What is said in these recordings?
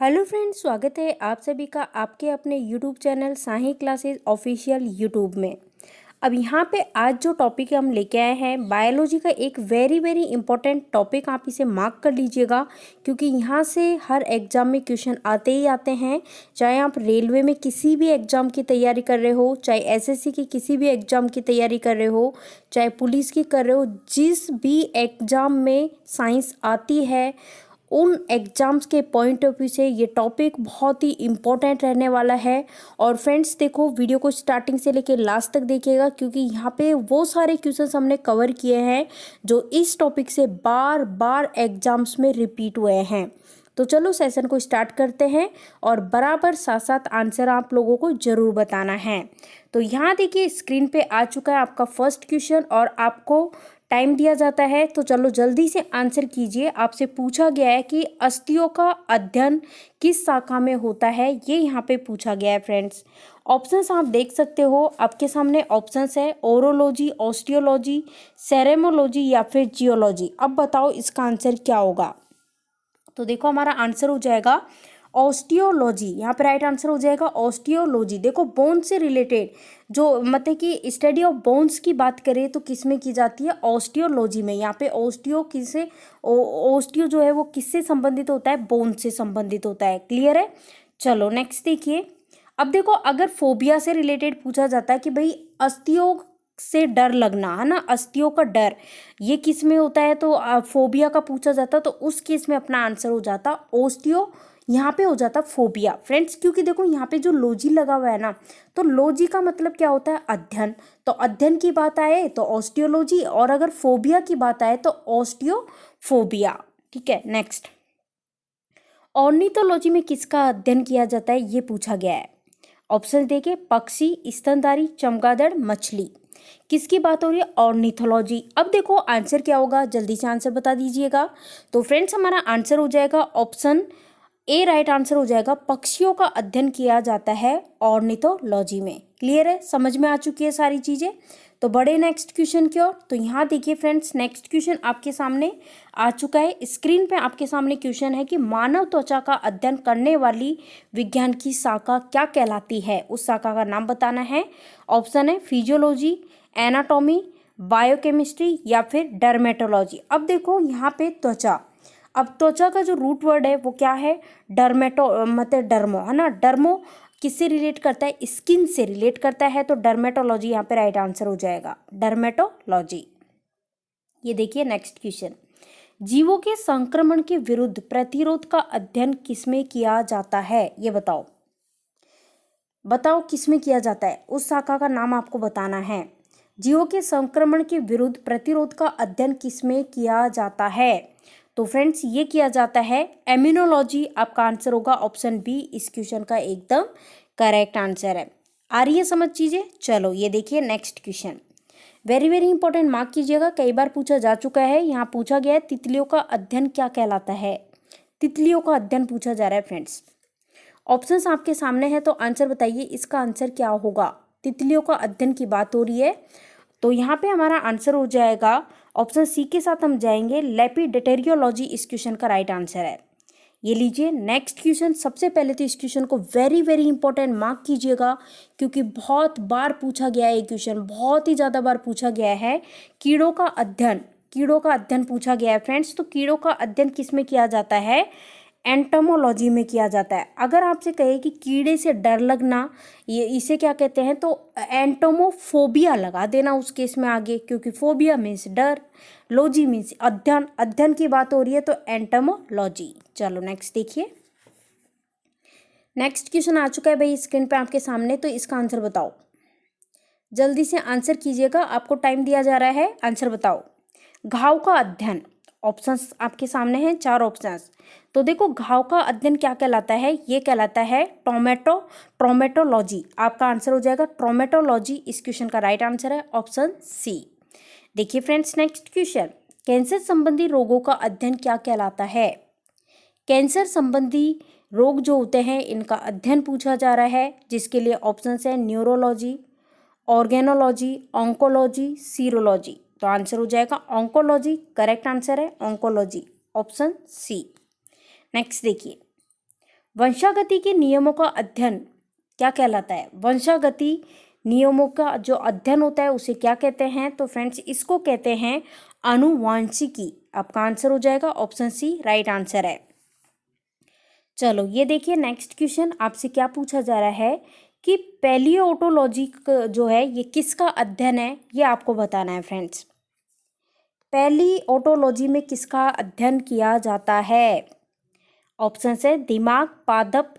Hello friends, स्वागत है आप सभी का आपके अपने यूट्यूब चैनल साही क्लासेस ऑफिशियल यूट्यूब में। अब यहाँ पे आज जो टॉपिक हम लेके आए हैं बायोलॉजी का एक वेरी वेरी इंपॉर्टेंट टॉपिक, आप इसे मार्क कर लीजिएगा क्योंकि यहाँ से हर एग्ज़ाम में क्वेश्चन आते ही आते हैं। चाहे आप रेलवे में किसी भी एग्ज़ाम की तैयारी कर रहे हो, चाहे एसएससी की किसी भी एग्ज़ाम की तैयारी कर रहे हो, चाहे पुलिस की कर रहे हो, जिस भी एग्ज़ाम में साइंस आती है उन एग्ज़ाम्स के पॉइंट ऑफ व्यू से ये टॉपिक बहुत ही इम्पोर्टेंट रहने वाला है। और फ्रेंड्स देखो, वीडियो को स्टार्टिंग से लेके लास्ट तक देखिएगा क्योंकि यहाँ पे वो सारे क्वेश्चंस हमने कवर किए हैं जो इस टॉपिक से बार बार एग्ज़ाम्स में रिपीट हुए हैं। तो चलो सेशन को स्टार्ट करते हैं और बराबर साथ साथ आंसर आप लोगों को ज़रूर बताना है। तो यहाँ देखिए स्क्रीन पे आ चुका है आपका फर्स्ट क्वेश्चन और आपको टाइम दिया जाता है, तो चलो जल्दी से आंसर कीजिए। आपसे पूछा गया है कि अस्थियों का अध्ययन किस शाखा में होता है, ये यहाँ पे पूछा गया है फ्रेंड्स। ऑप्शंस आप देख सकते हो, आपके सामने ऑप्शंस है ओरोलॉजी, ऑस्टियोलॉजी, सेरेमोलॉजी या फिर जियोलॉजी। अब बताओ इसका आंसर क्या होगा। तो देखो हमारा आंसर हो जाएगा ऑस्टियोलॉजी। यहाँ पे राइट आंसर हो जाएगा ऑस्टियोलॉजी। देखो बोन से रिलेटेड जो मतलब कि स्टडी ऑफ बोन्स की बात करें तो किस में की जाती है, ऑस्टियोलॉजी में। यहाँ पे ऑस्टियो किससे ऑस्टियो जो है वो किससे संबंधित होता है, बोन से संबंधित होता है। क्लियर है। चलो नेक्स्ट देखिए। अब देखो अगर फोबिया से रिलेटेड पूछा जाता है कि भाई अस्थियों से डर लगना है ना, अस्थियों का डर ये किस में होता है, तो फोबिया का पूछा जाता तो उस केस में अपना आंसर हो जाता ओस्टियो, यहाँ पे हो जाता फोबिया फ्रेंड्स। क्योंकि देखो यहाँ पे जो लॉजी लगा हुआ है ना, तो लॉजी का मतलब क्या होता है, अध्ययन। तो अध्ययन की बात आए तो ऑस्टियोलॉजी, और अगर फोबिया की बात आए तो ऑस्टियोफोबिया। ठीक है। नेक्स्ट, ऑर्निथोलॉजी में किसका अध्ययन किया जाता है, ये पूछा गया है। ऑप्शन देखिए, पक्षी, स्तनधारी, चमगादड़, मछली। किसकी बात हो रही है, ऑर्निथोलॉजी। अब देखो आंसर क्या होगा, जल्दी से आंसर बता दीजिएगा। तो फ्रेंड्स हमारा आंसर हो जाएगा ऑप्शन ए राइट आंसर हो जाएगा, पक्षियों का अध्ययन किया जाता है ऑर्निथोलॉजी में। क्लियर है, समझ में आ चुकी है सारी चीजें। तो बड़े नेक्स्ट क्वेश्चन की ओर। तो यहाँ देखिए फ्रेंड्स, नेक्स्ट क्वेश्चन आपके सामने आ चुका है। स्क्रीन पे आपके सामने क्वेश्चन है कि मानव त्वचा का अध्ययन करने वाली विज्ञान की शाखा क्या कहलाती है, उस शाखा का नाम बताना है। ऑप्शन है फिजियोलॉजी, एनाटॉमी, बायोकेमिस्ट्री या फिर डर्मेटोलॉजी। अब देखो यहाँ पे त्वचा, अब त्वचा का जो रूट वर्ड है वो क्या है, डर्मेटो मतलब डर्मो है ना। डर्मो किससे रिलेट करता है, स्किन से रिलेट करता है, तो डर्मेटोलॉजी यहाँ पे राइट आंसर हो जाएगा, डर्मेटोलॉजी। ये देखिए नेक्स्ट क्वेश्चन, जीवों के संक्रमण के विरुद्ध प्रतिरोध का अध्ययन किसमें किया जाता है, ये बताओ। बताओ किसमें किया जाता है, उस शाखा का नाम आपको बताना है। जीवों के संक्रमण के विरुद्ध प्रतिरोध का अध्ययन किसमें किया जाता है, तो फ्रेंड्स ये किया जाता है एम्यूनोलॉजी। आपका आंसर होगा ऑप्शन बी, इस क्वेश्चन का एकदम करेक्ट आंसर है। आ रही है समझ चीजें। चलो ये देखिए next question, very very important, mark कीजिएगा, कई बार पूछा जा चुका है। यहाँ पूछा गया है तितलियों का अध्ययन क्या कहलाता है, तितलियों का अध्ययन पूछा जा रहा है फ्रेंड्स। ऑप्शंस आपके सामने है, तो आंसर बताइए इसका आंसर क्या होगा। तितलियों का अध्ययन की बात हो रही है, तो यहाँ पे हमारा आंसर हो जाएगा ऑप्शन सी के साथ हम जाएंगे, लेपिडेटेरियोलॉजी इस क्वेश्चन का राइट आंसर है। ये लीजिए नेक्स्ट क्वेश्चन। सबसे पहले तो इस क्वेश्चन को वेरी वेरी इंपॉर्टेंट मार्क कीजिएगा क्योंकि बहुत बार पूछा गया है ये क्वेश्चन, बहुत ही ज़्यादा बार पूछा गया है। कीड़ों का अध्ययन, कीड़ों का अध्ययन पूछा गया है फ्रेंड्स। तो कीड़ों का अध्ययन किस में किया जाता है, एंटोमोलॉजी में किया जाता है। अगर आपसे कहे कि कीड़े से डर लगना, ये इसे क्या कहते हैं, तो एंटोमोफोबिया लगा देना उस केस में आगे, क्योंकि फोबिया मीन्स डर, लॉजी मीन्स अध्ययन, अध्ययन की बात हो रही है तो एंटोमोलॉजी। चलो नेक्स्ट देखिए, नेक्स्ट क्वेश्चन आ चुका है भाई स्क्रीन पे आपके सामने, तो इसका आंसर बताओ। जल्दी से आंसर कीजिएगा, आपको टाइम दिया जा रहा है, आंसर बताओ। घाव का अध्ययन, ऑप्शंस आपके सामने हैं, 4 ऑप्शंस। तो देखो घाव का अध्ययन क्या कहलाता है, ये कहलाता है ट्रोमेटोलॉजी। आपका आंसर हो जाएगा ट्रोमेटोलॉजी, इस क्वेश्चन का राइट आंसर है ऑप्शन सी। देखिए फ्रेंड्स नेक्स्ट क्वेश्चन, कैंसर संबंधी रोगों का अध्ययन क्या कहलाता है। कैंसर संबंधी रोग जो होते हैं इनका अध्ययन पूछा जा रहा है, जिसके लिए ऑप्शंस है न्यूरोलॉजी, ऑर्गेनोलॉजी, ऑन्कोलॉजी, सीरोलॉजी। तो आंसर हो जाएगा ऑन्कोलॉजी, करेक्ट आंसर है ऑन्कोलॉजी, ऑप्शन सी। नेक्स्ट देखिए, वंशागति के नियमों का अध्ययन क्या कहलाता है? वंशागति नियमों का जो अध्ययन होता है उसे क्या कहते हैं? तो फ्रेंड्स इसको कहते हैं आनुवांशिकी। आपका आंसर हो जाएगा ऑप्शन सी राइट आंसर है। चलो ये देखिए नेक्स्ट क्वेश्चन आपसे क्या पूछा जा रहा है कि पैलियोटोलॉजी जो है ये किसका अध्ययन है, ये आपको बताना है फ्रेंड्स। पैलियोटोलॉजी में किसका अध्ययन किया जाता है? ऑप्शन है दिमाग, पादप,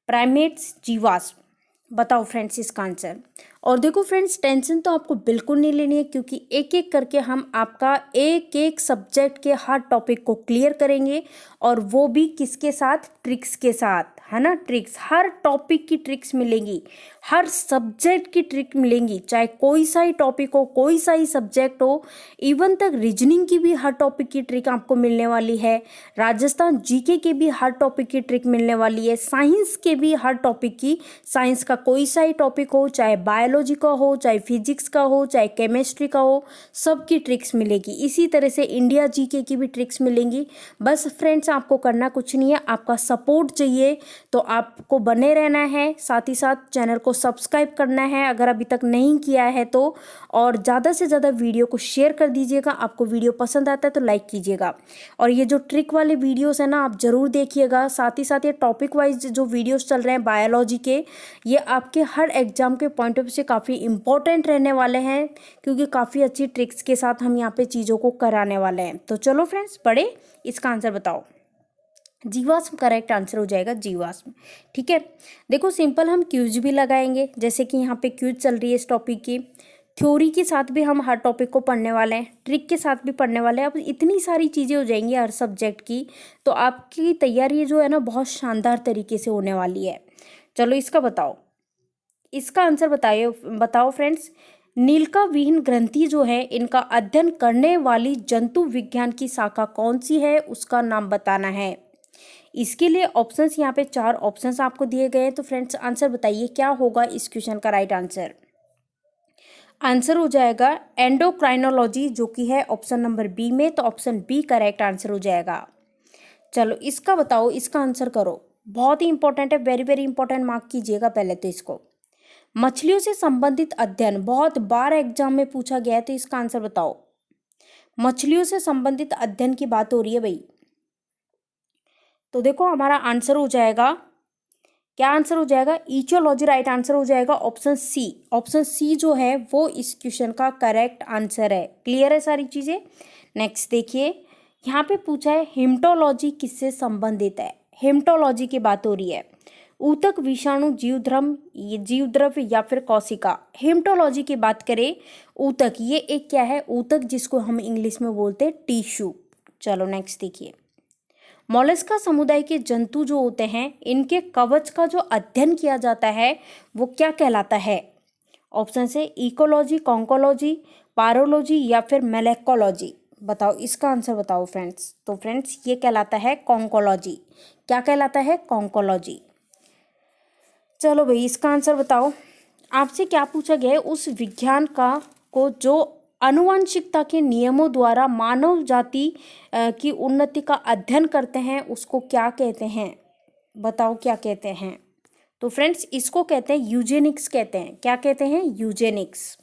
प्राइमेट्स, जीवाश्म। बताओ फ्रेंड्स इसका आंसर। और देखो फ्रेंड्स टेंशन तो आपको बिल्कुल नहीं लेनी है, क्योंकि एक एक करके हम आपका एक एक सब्जेक्ट के हर टॉपिक को क्लियर करेंगे, और वो भी किसके साथ? ट्रिक्स के साथ, है ना। ट्रिक्स, हर टॉपिक की ट्रिक्स मिलेंगी, हर सब्जेक्ट की ट्रिक मिलेंगी, चाहे कोई सा ही टॉपिक हो, कोई सा ही सब्जेक्ट हो, इवन तक रीजनिंग की भी हर टॉपिक की ट्रिक आपको मिलने वाली है, राजस्थान जीके के भी हर टॉपिक की ट्रिक मिलने वाली है, साइंस के भी हर टॉपिक की, साइंस का कोई सा ही टॉपिक हो, चाहे बायोलॉजी का हो, चाहे फिजिक्स का हो, चाहे केमिस्ट्री का हो, सबकी ट्रिक्स मिलेगी। इसी तरह से इंडिया जीके की भी ट्रिक्स मिलेंगी। बस फ्रेंड्स आपको करना कुछ नहीं है, आपका सपोर्ट चाहिए, तो आपको बने रहना है, साथ ही साथ चैनल को सब्सक्राइब करना है अगर अभी तक नहीं किया है तो, और ज़्यादा से ज़्यादा वीडियो को शेयर कर दीजिएगा। आपको वीडियो पसंद आता है तो लाइक कीजिएगा, और ये जो ट्रिक वाले वीडियोस है ना आप ज़रूर देखिएगा। साथ ही साथ ये टॉपिक वाइज जो वीडियोस चल रहे हैं बायोलॉजी के, ये आपके हर एग्जाम के पॉइंट ऑफ व्यू से काफ़ी इंपॉर्टेंट रहने वाले हैं, क्योंकि काफ़ी अच्छी ट्रिक्स के साथ हम यहाँ पे चीज़ों को कराने वाले हैं। तो चलो फ्रेंड्स पढ़े, इसका आंसर बताओ। जीवाश्म करेक्ट आंसर हो जाएगा, जीवाश्म। ठीक है, देखो सिंपल हम क्यूज भी लगाएंगे, जैसे कि यहाँ पे क्यूज चल रही है इस टॉपिक की। थ्योरी के साथ भी हम हर टॉपिक को पढ़ने वाले हैं, ट्रिक के साथ भी पढ़ने वाले हैं। अब इतनी सारी चीज़ें हो जाएंगी हर सब्जेक्ट की, तो आपकी तैयारी जो है ना बहुत शानदार तरीके से होने वाली है। चलो इसका बताओ, इसका आंसर बताओ फ्रेंड्स। नीलका विहीन ग्रंथि जो है, इनका अध्ययन करने वाली जंतु विज्ञान की शाखा कौन सी है, उसका नाम बताना है। इसके लिए ऑप्शंस यहाँ पे 4 ऑप्शंस आपको दिए गए हैं। तो फ्रेंड्स आंसर बताइए क्या होगा इस क्वेश्चन का राइट आंसर। आंसर हो जाएगा एंडोक्राइनोलॉजी, जो कि है ऑप्शन नंबर बी में, तो ऑप्शन बी करेक्ट आंसर हो जाएगा। चलो इसका बताओ, इसका आंसर करो, बहुत ही इंपॉर्टेंट है, वेरी वेरी इंपॉर्टेंट, मार्क कीजिएगा पहले तो इसको। मछलियों से संबंधित अध्ययन बहुत बार एग्जाम में पूछा गया है, तो इसका आंसर बताओ। मछलियों से संबंधित अध्ययन की बात हो रही है भाई, तो देखो हमारा आंसर हो जाएगा, क्या आंसर हो जाएगा? इचोलॉजी राइट आंसर हो जाएगा, ऑप्शन सी। ऑप्शन सी जो है वो इस क्वेश्चन का करेक्ट आंसर है। क्लियर है सारी चीज़ें। नेक्स्ट देखिए, यहाँ पे पूछा है हेमटोलॉजी किससे संबंधित है। हेमटोलॉजी की बात हो रही है, ऊतक, विषाणु, जीवद्रव्य या फिर कोशिका। हेमटोलॉजी की बात करें, ऊतक, ये एक क्या है? ऊतक, जिसको हम इंग्लिश में बोलते हैं टिश्यू। चलो नेक्स्ट देखिए, मोलस्का समुदाय के जंतु जो होते हैं, इनके कवच का जो अध्ययन किया जाता है वो क्या कहलाता है। ऑप्शन है इकोलॉजी, कॉन्कोलॉजी, पारोलॉजी या फिर मोलेकोलॉजी। बताओ इसका आंसर बताओ फ्रेंड्स। तो फ्रेंड्स ये कहलाता है कॉन्कोलॉजी। क्या कहलाता है? कॉन्कोलॉजी। चलो भाई इसका आंसर बताओ। आपसे क्या पूछा गया है, उस विज्ञान का को जो आनुवंशिकता के नियमों द्वारा मानव जाति की उन्नति का अध्ययन करते हैं उसको क्या कहते हैं। बताओ क्या कहते हैं। तो फ्रेंड्स इसको कहते हैं यूजेनिक्स कहते हैं। क्या कहते हैं? यूजेनिक्स।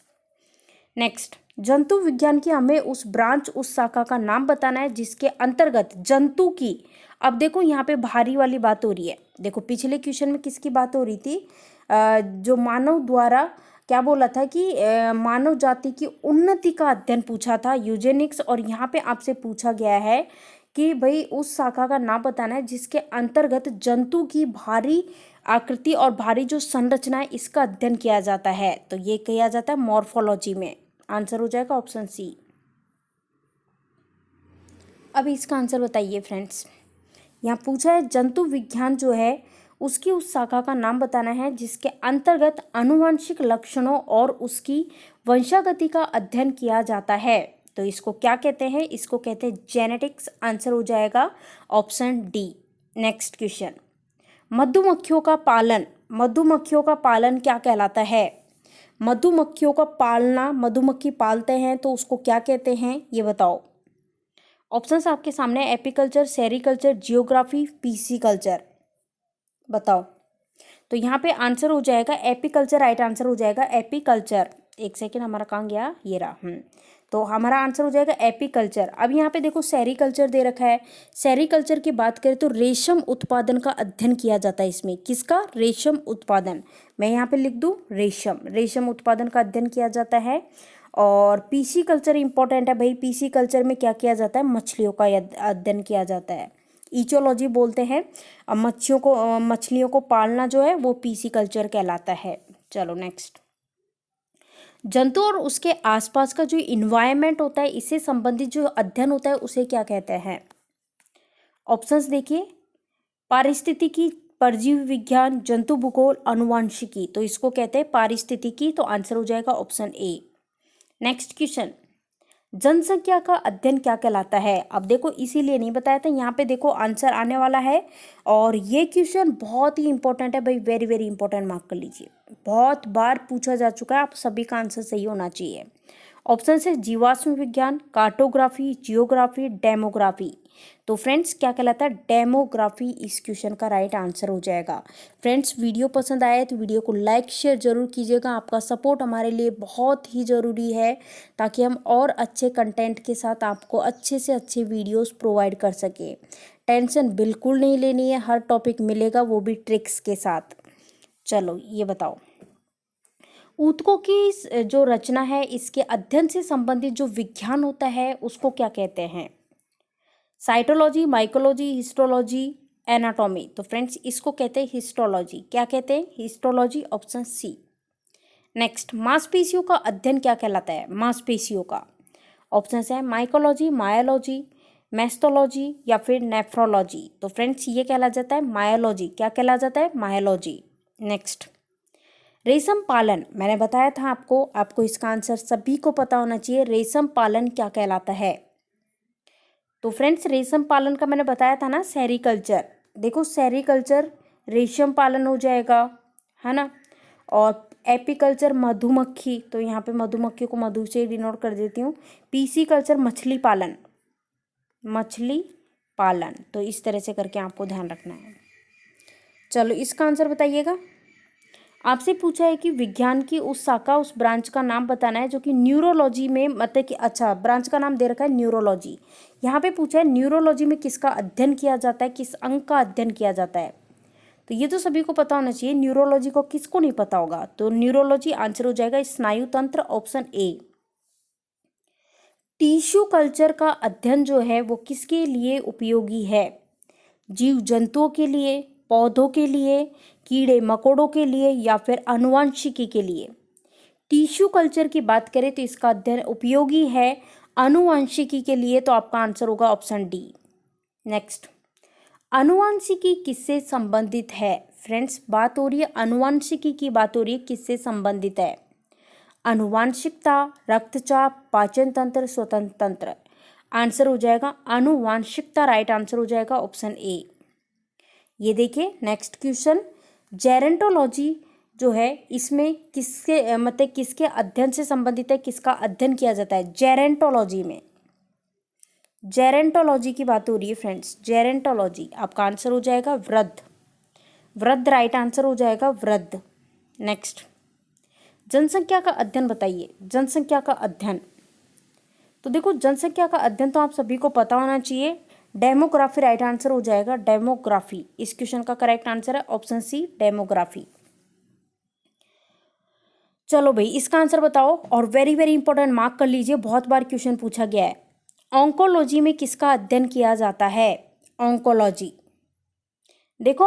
नेक्स्ट, जंतु विज्ञान की हमें उस ब्रांच, उस शाखा का नाम बताना है जिसके अंतर्गत जंतु की, अब देखो यहाँ पे भारी वाली बात हो रही है। देखो पिछले क्वेश्चन में किसकी बात हो रही थी, जो मानव द्वारा क्या बोला था कि मानव जाति की उन्नति का अध्ययन पूछा था, यूजेनिक्स। और यहाँ पे आपसे पूछा गया है कि भाई उस शाखा का नाम बताना है जिसके अंतर्गत जंतु की भारी आकृति और भारी जो संरचना है इसका अध्ययन किया जाता है। तो ये किया जाता है मॉर्फोलॉजी में। आंसर हो जाएगा ऑप्शन सी। अब इसका आंसर बताइए फ्रेंड्स। यहाँ पूछा है जंतु विज्ञान जो है उसकी उस शाखा का नाम बताना है जिसके अंतर्गत आनुवंशिक लक्षणों और उसकी वंशागति का अध्ययन किया जाता है। तो इसको क्या कहते हैं? इसको कहते हैं जेनेटिक्स। आंसर हो जाएगा ऑप्शन डी। नेक्स्ट क्वेश्चन, मधुमक्खियों का पालन, मधुमक्खियों का पालन क्या कहलाता है। मधुमक्खियों का पालना, मधुमक्खी पालते हैं तो उसको क्या कहते हैं, ये बताओ। ऑप्शंस आपके सामने, एपीकल्चर, सेरीकल्चर, जियोग्राफी, पीसीकल्चर। बताओ। तो यहाँ पे आंसर हो जाएगा एपीकल्चर, राइट आंसर हो जाएगा एपीकल्चर। एक सेकेंड, हमारा कहाँ गया, ये रहा। तो हमारा आंसर हो जाएगा एपीकल्चर। अब यहाँ पे देखो सेरीकल्चर दे रखा है। सेरीकल्चर की बात करें तो रेशम उत्पादन का अध्ययन किया जाता है इसमें। किसका? रेशम उत्पादन। मैं यहाँ पे लिख दूँ रेशम, रेशम उत्पादन का अध्ययन किया जाता है। और पीसी कल्चर इंपॉर्टेंट है भाई। पीसी कल्चर में क्या किया जाता है? मछलियों का अध्ययन किया जाता है। इचोलॉजी बोलते हैं। अब मछलियों को पालना जो है वो पीसी कल्चर कहलाता है। चलो नेक्स्ट। जंतु और उसके आसपास का जो इन्वायरमेंट होता है, इससे संबंधित जो अध्ययन होता है उसे क्या कहते हैं? ऑप्शंस देखिए। पारिस्थितिकी, परजीवी विज्ञान, जंतु भूगोल, आनुवंशिकी। तो इसको कहते हैं पारिस्थितिकी। तो आंसर हो जाएगा ऑप्शन ए। Next question. जनसंख्या का अध्ययन क्या कहलाता है? अब देखो इसीलिए नहीं बताया था, यहाँ पे देखो आंसर आने वाला है। और ये क्वेश्चन बहुत ही इंपॉर्टेंट है भाई, वेरी वेरी इंपॉर्टेंट, मार्क कर लीजिए। बहुत बार पूछा जा चुका है, आप सभी का आंसर सही होना चाहिए। ऑप्शन है जीवाश्म विज्ञान, कार्टोग्राफी, जियोग्राफी, डेमोग्राफी। तो फ्रेंड्स क्या कहलाता है? डेमोग्राफी इस क्वेश्चन का राइट आंसर हो जाएगा। फ्रेंड्स वीडियो पसंद आए तो वीडियो को लाइक शेयर जरूर कीजिएगा। आपका सपोर्ट हमारे लिए बहुत ही ज़रूरी है, ताकि हम और अच्छे कंटेंट के साथ आपको अच्छे से अच्छे वीडियोस प्रोवाइड कर सके। टेंशन बिल्कुल नहीं लेनी है, हर टॉपिक मिलेगा, वो भी ट्रिक्स के साथ। चलो ये बताओ, ऊतकों की जो रचना है, इसके अध्ययन से संबंधित जो विज्ञान होता है उसको क्या कहते हैं? Cytology, mycology, histology, anatomy. तो फ्रेंड्स इसको कहते हैं हिस्टोलॉजी। क्या कहते हैं? Histology, option C. नेक्स्ट, मांसपेशियों का अध्ययन क्या कहलाता है? मांसपेशियों का ऑप्शन है माइकोलॉजी, मायोलॉजी, मैस्टोलॉजी या फिर नेफ्रोलॉजी। तो फ्रेंड्स ये कहला जाता है मायोलॉजी। क्या कहला जाता है? मायोलॉजी। नेक्स्ट, रेशम पालन, मैंने बताया था आपको इसका आंसर सभी को पता होना चाहिए। रेशम पालन क्या कहलाता है? तो फ्रेंड्स रेशम पालन का मैंने बताया था ना, सेरीकल्चर। देखो सेरीकल्चर रेशम पालन हो जाएगा, है ना। और एपीकल्चर मधुमक्खी, तो यहाँ पे मधुमक्खी को मधु से डिनोट कर देती हूँ। पीसी कल्चर मछली पालन, मछली पालन। तो इस तरह से करके आपको ध्यान रखना है। चलो इसका आंसर बताइएगा। आपसे पूछा है कि विज्ञान की उस शाखा, उस ब्रांच का नाम बताना है जो कि न्यूरोलॉजी में, मतलब कि अच्छा ब्रांच का नाम दे रखा है न्यूरोलॉजी। यहाँ पे पूछा है न्यूरोलॉजी में किसका अध्ययन किया जाता है, किस अंग का अध्ययन किया जाता है? तो ये तो सभी को पता होना चाहिए। न्यूरोलॉजी को किसको नहीं पता होगा? तो न्यूरोलॉजी आंसर हो जाएगा स्नायु तंत्र, ऑप्शन ए। टिश्यू कल्चर का अध्ययन जो है वो किसके लिए उपयोगी है? जीव जंतुओं के लिए, पौधों के लिए, कीड़े मकोड़ों के लिए या फिर आनुवंशिकी के लिए? टिश्यू कल्चर की बात करें तो इसका अध्ययन उपयोगी है आनुवंशिकी के लिए। तो आपका आंसर होगा ऑप्शन डी। नेक्स्ट, आनुवंशिकी किससे संबंधित है? फ्रेंड्स बात हो रही है आनुवंशिकी की, बात हो रही है किससे संबंधित है? आनुवांशिकता, रक्तचाप, पाचन तंत्र, स्वतंत्र तंत्र। आंसर हो जाएगा आनुवांशिकता, राइट आंसर हो जाएगा ऑप्शन ए। ये देखिए नेक्स्ट क्वेश्चन, जेरेंटोलॉजी जो है इसमें किसके मतलब किसके अध्ययन से संबंधित है, किसका अध्ययन किया जाता है? जेरेंटोलॉजी में, जेरेंटोलॉजी की बात हो रही है फ्रेंड्स। जेरेंटोलॉजी आपका आंसर हो जाएगा वृद्ध, वृद्ध राइट आंसर हो जाएगा वृद्ध। नेक्स्ट, जनसंख्या का अध्ययन बताइए। जनसंख्या का अध्ययन, तो देखो जनसंख्या का अध्ययन तो आप सभी को पता होना चाहिए। डेमोग्राफी राइट आंसर हो जाएगा, डेमोग्राफी। इस क्वेश्चन का करेक्ट आंसर है ऑप्शन सी, डेमोग्राफी। चलो भाई इसका आंसर बताओ, और वेरी वेरी इंपॉर्टेंट, मार्क कर लीजिए, बहुत बार क्वेश्चन पूछा गया है। ऑन्कोलॉजी में किसका अध्ययन किया जाता है? ऑन्कोलॉजी, देखो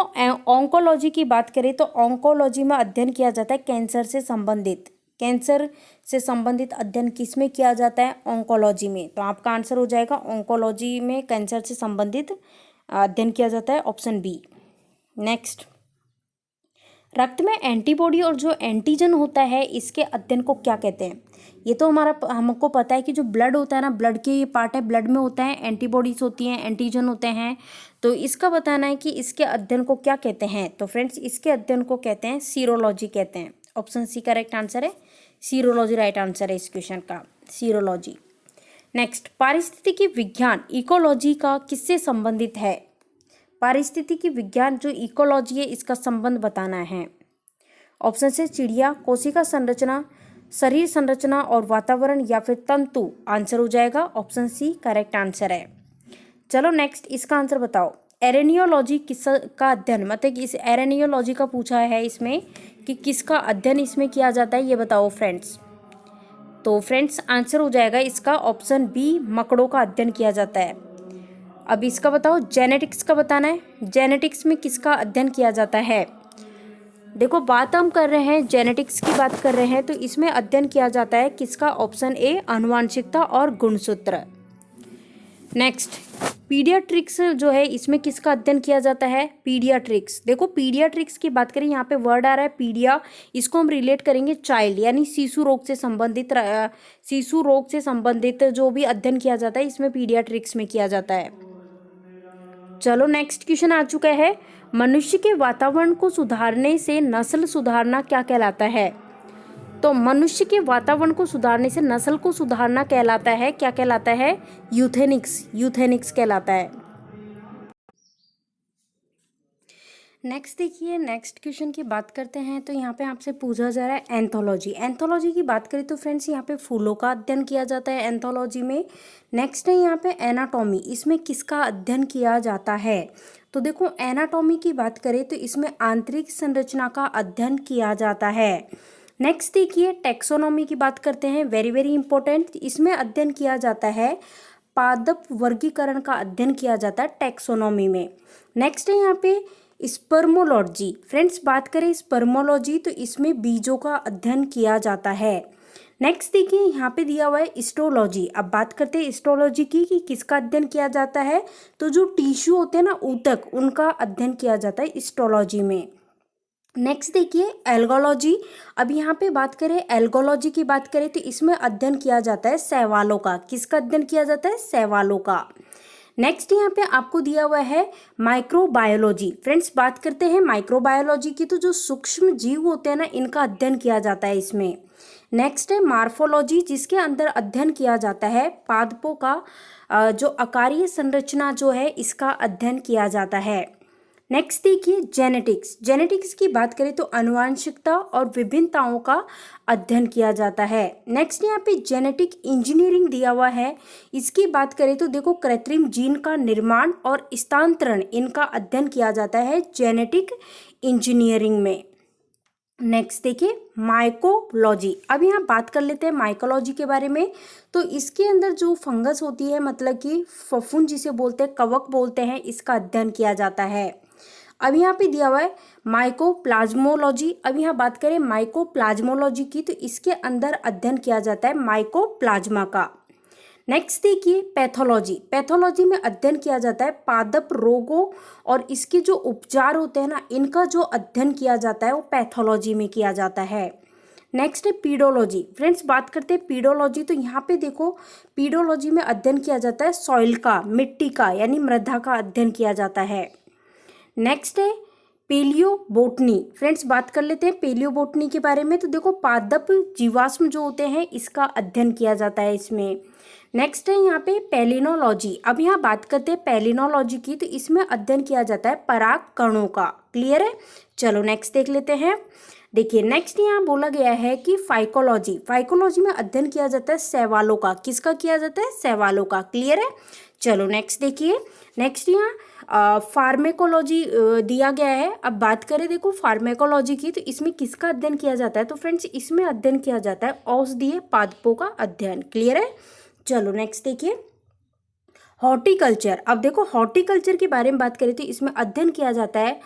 ऑन्कोलॉजी की बात करें तो ऑन्कोलॉजी में अध्ययन किया जाता है कैंसर से संबंधित। कैंसर से संबंधित अध्ययन किस में किया जाता है? ऑन्कोलॉजी में। तो आपका आंसर हो जाएगा ऑन्कोलॉजी में कैंसर से संबंधित अध्ययन किया जाता है, ऑप्शन बी। नेक्स्ट, रक्त में एंटीबॉडी और जो एंटीजन होता है इसके अध्ययन को क्या कहते हैं? ये तो हमको पता है कि जो ब्लड होता है ना, ब्लड के ये पार्ट है, ब्लड में होता है, एंटीबॉडीज होती हैं, एंटीजन होते हैं। तो इसका बताना है कि इसके अध्ययन को क्या कहते हैं। तो फ्रेंड्स इसके अध्ययन को कहते हैं सीरोलॉजी कहते हैं, ऑप्शन सी करेक्ट आंसर है, सीरोलॉजी राइट आंसर है इस क्वेश्चन का, सीरोलॉजी। नेक्स्ट, पारिस्थितिकी विज्ञान इकोलॉजी का किससे संबंधित है? पारिस्थितिकी विज्ञान जो इकोलॉजी है इसका संबंध बताना है। ऑप्शन से चिड़िया, कोशिका संरचना, शरीर संरचना और वातावरण या फिर तंतु आंसर हो जाएगा। ऑप्शन सी करेक्ट आंसर है। चलो नेक्स्ट इसका आंसर बताओ। एरेनियोलॉजी किसका अध्ययन, मतलब कि इस एरेनियोलॉजी का पूछा है इसमें कि किसका अध्ययन इसमें किया जाता है, ये बताओ फ्रेंड्स। तो फ्रेंड्स आंसर हो जाएगा इसका ऑप्शन बी, मकड़ों का अध्ययन किया जाता है। अब इसका बताओ, जेनेटिक्स का बताना है। जेनेटिक्स में किसका अध्ययन किया जाता है? देखो बात हम कर रहे हैं जेनेटिक्स की बात कर रहे हैं, तो इसमें अध्ययन किया जाता है किसका? ऑप्शन ए, आनुवांशिकता और गुणसूत्र। नेक्स्ट पीडियाट्रिक्स जो है इसमें किसका अध्ययन किया जाता है? पीडियाट्रिक्स। देखो पीडियाट्रिक्स की बात करें, यहाँ पे वर्ड आ रहा है पीडिया, इसको हम रिलेट करेंगे चाइल्ड यानी शिशु रोग से संबंधित जो भी अध्ययन किया जाता है इसमें पीडियाट्रिक्स में किया जाता है। चलो नेक्स्ट क्वेश्चन आ चुका है। मनुष्य के वातावरण को सुधारने से नस्ल सुधारना क्या कहलाता है? तो मनुष्य के वातावरण को सुधारने से नस्ल को सुधारना कहलाता है, क्या कहलाता है? यूथेनिक्स कहलाता है। नेक्स्ट देखिए, नेक्स्ट क्वेश्चन की बात करते हैं। तो यहाँ पे आपसे पूछा जा रहा है एंथोलॉजी। एंथोलॉजी की बात करें तो फ्रेंड्स यहाँ पे फूलों का अध्ययन किया जाता है एंथोलॉजी में। नेक्स्ट है यहाँ पे एनाटॉमी, इसमें किसका अध्ययन किया जाता है? तो देखो एनाटॉमी की बात करें तो इसमें आंतरिक संरचना का अध्ययन किया जाता है। नेक्स्ट देखिए टेक्सोनॉमी की बात करते हैं, वेरी वेरी इंपॉर्टेंट। इसमें अध्ययन किया जाता है पादप वर्गीकरण का अध्ययन किया जाता है टेक्सोनॉमी में। नेक्स्ट है यहाँ पे स्पर्मोलॉजी। फ्रेंड्स बात करें स्पर्मोलॉजी तो इसमें बीजों का अध्ययन किया जाता है। नेक्स्ट देखिए यहाँ पे दिया हुआ है हिस्टोलॉजी। अब बात करते हैं हिस्टोलॉजी की कि किसका अध्ययन किया जाता है? तो जो टिश्यू होते हैं ना, ऊतक, उनका अध्ययन किया जाता है हिस्टोलॉजी में। नेक्स्ट देखिए एल्गोलॉजी। अब यहाँ पे बात करें एल्गोलॉजी की बात करें तो इसमें अध्ययन किया जाता है शैवालों का। किसका अध्ययन किया जाता है? शैवालों का। नेक्स्ट यहाँ पे आपको दिया हुआ है माइक्रोबायोलॉजी। फ्रेंड्स बात करते हैं माइक्रोबायोलॉजी की, तो जो सूक्ष्म जीव होते हैं ना, इनका अध्ययन किया जाता है इसमें। नेक्स्ट है मार्फोलॉजी, जिसके अंदर अध्ययन किया जाता है पादपों का जो आकारीय संरचना जो है इसका अध्ययन किया जाता है। नेक्स्ट देखिए जेनेटिक्स। जेनेटिक्स की बात करें तो आनुवांशिकता और विभिन्नताओं का अध्ययन किया जाता है। नेक्स्ट यहाँ पे जेनेटिक इंजीनियरिंग दिया हुआ है। इसकी बात करें तो देखो कृत्रिम जीन का निर्माण और स्थानांतरण, इनका अध्ययन किया जाता है जेनेटिक इंजीनियरिंग में। नेक्स्ट देखिए माइकोलॉजी। अब यहाँ बात कर लेते हैं माइकोलॉजी के बारे में। तो इसके अंदर जो फंगस होती है, मतलब कि फफूंद जिसे बोलते हैं, कवक बोलते हैं, इसका अध्ययन किया जाता है। अब यहाँ पे दिया हुआ है माइकोप्लाज्मोलॉजी। अब यहाँ बात करें माइकोप्लाज्मोलॉजी की तो इसके अंदर अध्ययन किया जाता है माइकोप्लाज्मा का। नेक्स्ट देखिए पैथोलॉजी। पैथोलॉजी में अध्ययन किया जाता है पादप रोगों और इसके जो उपचार होते हैं ना, इनका जो अध्ययन किया जाता है वो पैथोलॉजी में किया जाता है। नेक्स्ट है पीडोलॉजी। फ्रेंड्स बात करते हैं पीडोलॉजी, तो यहाँ पे देखो पीडोलॉजी में अध्ययन किया जाता है सॉइल का, मिट्टी का यानी मृदा का अध्ययन किया जाता है। नेक्स्ट है पेलियोबोटनी। फ्रेंड्स बात कर लेते हैं पेलियोबोटनी के बारे में। तो देखो पादप जीवाश्म जो होते हैं इसका अध्ययन किया जाता है इसमें। नेक्स्ट है यहाँ पे पैलिनोलॉजी। अब यहाँ बात करते हैं पैलिनोलॉजी की, तो इसमें अध्ययन किया जाता है पराग कणों का। क्लियर है? चलो नेक्स्ट देख लेते हैं। देखिए नेक्स्ट यहाँ बोला गया है कि फाइकोलॉजी। फाइकोलॉजी में अध्ययन किया जाता है शैवालों का। किसका किया जाता है? शैवालों का। क्लियर है? चलो नेक्स्ट देखिए। नेक्स्ट यहाँ फार्मेकोलॉजी दिया गया है। अब बात करें देखो फार्मेकोलॉजी की, तो इसमें किसका अध्ययन किया जाता है? तो फ्रेंड्स इसमें अध्ययन किया जाता है औषधीय पादपों का अध्ययन। क्लियर है? चलो नेक्स्ट देखिए हॉर्टिकल्चर। अब देखो हॉर्टिकल्चर के बारे में बात करें तो इसमें अध्ययन किया जाता है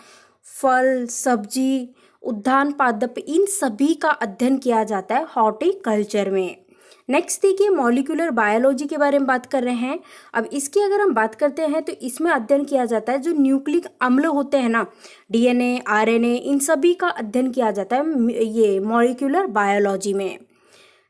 फल, सब्जी, उद्यान पादप, इन सभी का अध्ययन किया जाता है हॉर्टिकल्चर में। नेक्स्ट देखिए मॉलिक्यूलर बायोलॉजी के बारे में बात कर रहे हैं। अब इसकी अगर हम बात करते हैं तो इसमें अध्ययन किया जाता है जो न्यूक्लिक अम्ल होते हैं ना, डीएनए, आरएनए, इन सभी का अध्ययन किया जाता है ये मॉलिक्यूलर बायोलॉजी में।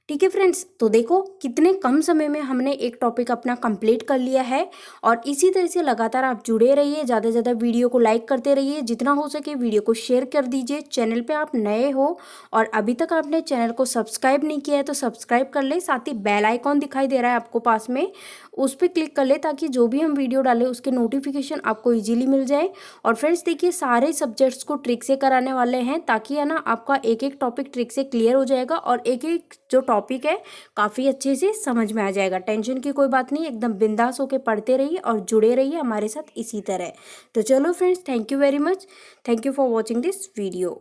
ठीक है फ्रेंड्स, तो देखो कितने कम समय में हमने एक टॉपिक अपना कंप्लीट कर लिया है। और इसी तरह से लगातार आप जुड़े रहिए, ज़्यादा से ज़्यादा वीडियो को लाइक करते रहिए, जितना हो सके वीडियो को शेयर कर दीजिए। चैनल पे आप नए हो और अभी तक आपने चैनल को सब्सक्राइब नहीं किया है तो सब्सक्राइब कर ले। साथ ही बेल आइकॉन दिखाई दे रहा है आपको पास में, उस पर क्लिक कर ले ताकि जो भी हम वीडियो डालें उसके नोटिफिकेशन आपको इजीली मिल जाए। और फ्रेंड्स देखिए, सारे सब्जेक्ट्स को ट्रिक से कराने वाले हैं ताकि है ना आपका एक एक टॉपिक ट्रिक से क्लियर हो जाएगा और एक एक जो टॉपिक है काफ़ी अच्छे से समझ में आ जाएगा। टेंशन की कोई बात नहीं, एकदम बिंदास होकर पढ़ते रहिए और जुड़े रहिए हमारे साथ इसी तरह। तो चलो friends, thank you very much, thank you for watching this video.